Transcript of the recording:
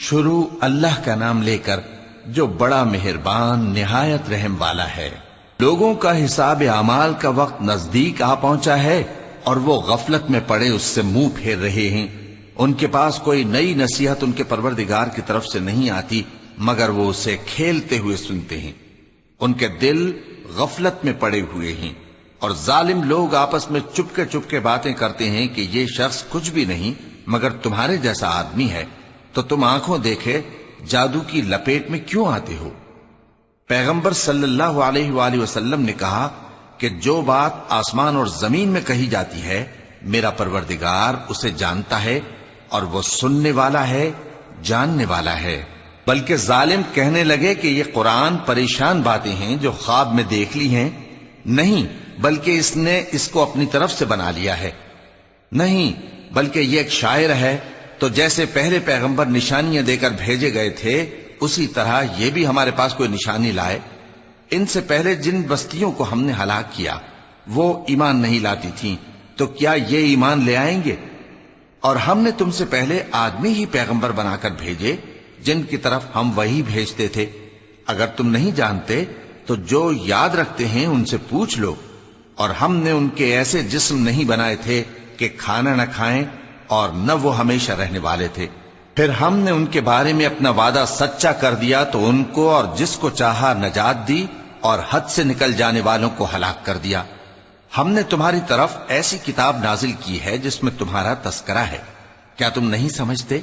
شروع اللہ کا نام لے کر جو بڑا مہربان نہایت رحم والا ہے۔ لوگوں کا حساب اعمال کا وقت نزدیک آ پہنچا ہے اور وہ غفلت میں پڑے اس سے منہ پھیر رہے ہیں۔ ان کے پاس کوئی نئی نصیحت ان کے پروردگار کی طرف سے نہیں آتی مگر وہ اسے کھیلتے ہوئے سنتے ہیں۔ ان کے دل غفلت میں پڑے ہوئے ہیں اور ظالم لوگ آپس میں چپکے باتیں کرتے ہیں کہ یہ شخص کچھ بھی نہیں مگر تمہارے جیسا آدمی ہے، تو تم آنکھوں دیکھے جادو کی لپیٹ میں کیوں آتے ہو؟ پیغمبر صلی اللہ علیہ وآلہ وسلم نے کہا کہ جو بات آسمان اور زمین میں کہی جاتی ہے میرا پروردگار اسے جانتا ہے اور وہ سننے والا ہے، جاننے والا ہے۔ بلکہ ظالم کہنے لگے کہ یہ قرآن پریشان باتیں ہیں جو خواب میں دیکھ لی ہیں، نہیں بلکہ اس نے اس کو اپنی طرف سے بنا لیا ہے، نہیں بلکہ یہ ایک شاعر ہے۔ تو جیسے پہلے پیغمبر نشانیاں دے کر بھیجے گئے تھے اسی طرح یہ بھی ہمارے پاس کوئی نشانی لائے۔ ان سے پہلے جن بستیوں کو ہم نے ہلاک کیا وہ ایمان نہیں لاتی تھیں، تو کیا یہ ایمان لے آئیں گے؟ اور ہم نے تم سے پہلے آدمی ہی پیغمبر بنا کر بھیجے جن کی طرف ہم وہی بھیجتے تھے۔ اگر تم نہیں جانتے تو جو یاد رکھتے ہیں ان سے پوچھ لو۔ اور ہم نے ان کے ایسے جسم نہیں بنائے تھے کہ کھانا نہ کھائیں اور نہ وہ ہمیشہ رہنے والے تھے۔ پھر ہم نے ان کے بارے میں اپنا وعدہ سچا کر دیا تو ان کو اور جس کو چاہا نجات دی اور حد سے نکل جانے والوں کو ہلاک کر دیا۔ ہم نے تمہاری طرف ایسی کتاب نازل کی ہے جس میں تمہارا تذکرہ ہے، کیا تم نہیں سمجھتے؟